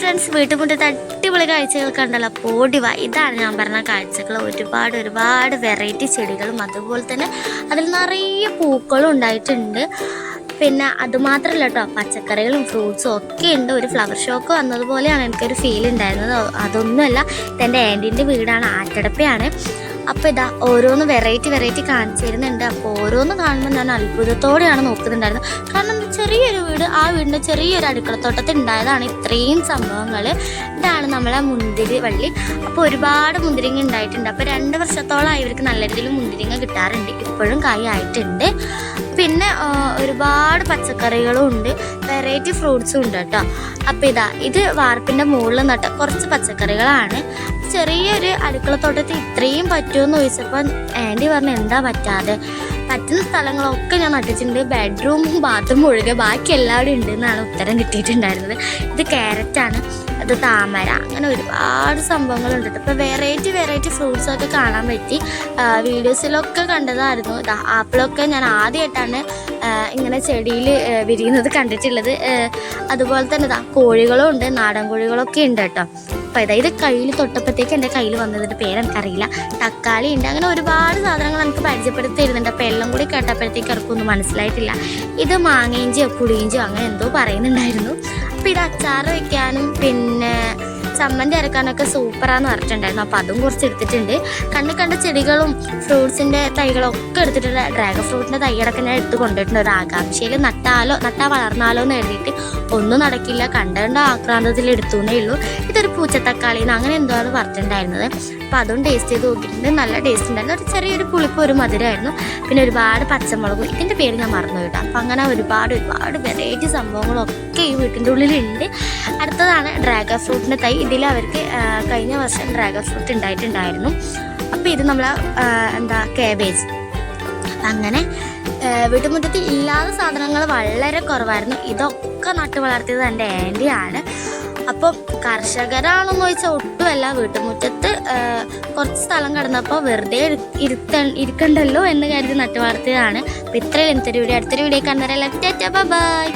Friends, വീട്ടുമുറ്റത്ത് അടിപൊളി കാഴ്ചകൾ കണ്ടല്ലോ. പോടി വാ, ഇതാണ് ഞാൻ പറഞ്ഞ കാഴ്ചകൾ. ഒരുപാട് വെറൈറ്റി ചെടികളും അതുപോലെ തന്നെ അതിൽ നിറയെ പൂക്കളും ഉണ്ടായിട്ടുണ്ട്. പിന്നെ അതുമാത്രമല്ല കേട്ടോ, പച്ചക്കറികളും ഫ്രൂട്ട്സും ഒക്കെ ഉണ്ട്. ഒരു ഫ്ലവർ ഷോക്ക് വന്നതുപോലെയാണ് എനിക്കൊരു ഫീൽ ഉണ്ടായിരുന്നത്. അതൊന്നുമല്ല, ഇതെൻ്റെ ആൻറ്റീൻ്റെ വീടാണ്, ആറ്റടപ്പയാണ്. അപ്പോൾ ഇതാ ഓരോന്ന് വെറൈറ്റി കാണിച്ചു തരുന്നുണ്ട്. അപ്പോൾ ഓരോന്ന് കാണുമ്പോൾ ഞാൻ അത്ഭുതത്തോടെയാണ് നോക്കുന്നുണ്ടായിരുന്നത്. കാരണം ചെറിയൊരു വീട്, ആ വീടിൻ്റെ ചെറിയൊരു അടുക്കളത്തോട്ടത്തിൽ ഉണ്ടായതാണ് ഇത്രയും സംഭവങ്ങൾ. ഇതാണ് നമ്മളെ മുന്തിരി വള്ളി. അപ്പോൾ ഒരുപാട് മുന്തിരിങ്ങ ഉണ്ടായിട്ടുണ്ട്. അപ്പോൾ 2 വർഷത്തോളമായി ഇവർക്ക് നല്ല രീതിയിൽ മുന്തിരിങ്ങ കിട്ടാറുണ്ട്. ഇപ്പോഴും കായ് ആയിട്ടുണ്ട്. പിന്നെ ഒരുപാട് പച്ചക്കറികളും ഉണ്ട്, വെറൈറ്റി ഫ്രൂട്ട്സും ഉണ്ട് കേട്ടോ. അപ്പോൾ ഇത് വാർപ്പിൻ്റെ മുകളിൽ നട്ട കുറച്ച് പച്ചക്കറികളാണ്. ചെറിയൊരു അടുക്കളത്തോട്ടത്തിൽ ഇത്രയും പറ്റുമെന്ന് ചോദിച്ചപ്പോൾ ആൻറ്റി പറഞ്ഞു എന്താ പറ്റാതെ, പറ്റുന്ന സ്ഥലങ്ങളൊക്കെ ഞാൻ നട്ടിട്ടുണ്ട്, ബെഡ്റൂമും ബാത്റൂമും ഒഴികെ ബാക്കി എല്ലാവരും ഉണ്ട് എന്നാണ് ഉത്തരം കിട്ടിയിട്ടുണ്ടായിരുന്നത്. ഇത് ക്യാരറ്റാണ്, അത് താമര, അങ്ങനെ ഒരുപാട് സംഭവങ്ങളുണ്ട്. ഇപ്പോൾ വെറൈറ്റി ഫ്രൂട്ട്സൊക്കെ കാണാൻ പറ്റി. വീഡിയോസിലൊക്കെ കണ്ടതായിരുന്നു. ആപ്പിളൊക്കെ ഞാൻ ആദ്യമായിട്ടാണ് ഇങ്ങനെ ചെടിയിൽ വിരിയുന്നത് കണ്ടിട്ടുള്ളത്. അതുപോലെ തന്നെ കോഴികളും ഉണ്ട്, നാടൻ കോഴികളൊക്കെ ഉണ്ട് കേട്ടോ. അപ്പോൾ ഇത് കയ്യിൽ തൊട്ടപ്പോഴത്തേക്ക് എൻ്റെ കയ്യിൽ വന്നതിൻ്റെ പേരെനിക്കറിയില്ല. തക്കാളി ഉണ്ട്, അങ്ങനെ ഒരുപാട് സാധനങ്ങൾ എനിക്ക് പരിചയപ്പെടുത്തി തരുന്നുണ്ട്. അപ്പോൾ എല്ലാം കൂടി കേട്ടപ്പോഴത്തേക്ക് അവർക്കൊന്നും മനസ്സിലായിട്ടില്ല. ഇത് മാങ്ങയിഞ്ചിയോ പുളിയിഞ്ചിയോ അങ്ങനെ എന്തോ പറയുന്നുണ്ടായിരുന്നു. അപ്പോൾ ഇത് അച്ചാർ വയ്ക്കാനും പിന്നെ ചമ്മന്തി അരക്കാനൊക്കെ സൂപ്പറാന്ന് പറഞ്ഞിട്ടുണ്ടായിരുന്നു. അപ്പോൾ അതും കുറച്ച് എടുത്തിട്ടുണ്ട്. കണ്ട ചെടികളും ഫ്രൂട്ട്സിൻ്റെ തൈകളൊക്കെ എടുത്തിട്ടുണ്ട്. ഡ്രാഗൺ ഫ്രൂട്ടിൻ്റെ തൈകളൊക്കെ ഞാൻ എടുത്ത് കൊണ്ടിട്ടുണ്ട്. ഒരു ആകാംക്ഷയിൽ നട്ടാ വളർന്നാലോ എന്ന് എഴുതിയിട്ട് ഒന്നും നടക്കില്ല, കണ്ട ആക്രാന്തത്തിൽ എടുത്തുന്നേ ഉള്ളൂ. ഇതൊരു പൂച്ചത്തക്കാളിന്ന് അങ്ങനെ എന്തോ ആണ് പറഞ്ഞിട്ടുണ്ടായിരുന്നത്. അപ്പോൾ അതും ടേസ്റ്റ് ചെയ്ത് നോക്കിയിട്ടുണ്ട്. നല്ല ടേസ്റ്റ് ഉണ്ടായിരുന്നു. ഒരു ചെറിയൊരു പുളിപ്പ്, ഒരു മധുരമായിരുന്നു. പിന്നെ ഒരുപാട് പച്ചമുളകും, ഇതിൻ്റെ പേര് ഞാൻ മറന്നു കേട്ടോ. അപ്പോൾ അങ്ങനെ ഒരുപാട് വെറൈറ്റി സംഭവങ്ങളൊക്കെ ഈ വീട്ടിൻ്റെ ഉള്ളിലുണ്ട്. അടുത്തതാണ് ഡ്രാഗൺ ഫ്രൂട്ടിൻ്റെ തൈ. ഇതിൽ അവർക്ക് കഴിഞ്ഞ വർഷം ഡ്രാഗൺ ഫ്രൂട്ട് ഉണ്ടായിട്ടുണ്ടായിരുന്നു. അപ്പോൾ ഇത് നമ്മൾ കാബേജ്. അങ്ങനെ വീട്ടുമുറ്റത്ത് ഇല്ലാത്ത സാധനങ്ങൾ വളരെ കുറവായിരുന്നു. ഇതൊക്കെ നട്ടു വളർത്തിയത് എൻ്റെ ആൻറ്റിയാണ്. അപ്പം കർഷകരാണെന്ന് ചോദിച്ചാൽ ഒട്ടുമല്ല. വീട്ടുമുറ്റത്ത് കുറച്ച് സ്ഥലം കിടന്നപ്പോൾ വെറുതെ ഇരിക്കണ്ടല്ലോ എന്ന് കരുതി നട്ടു വളർത്തിയതാണ്. അപ്പോൾ ഇത്രയും അടുത്തൊരു വീഡിയോ കാണുന്നവരെല്ലാം ബൈ.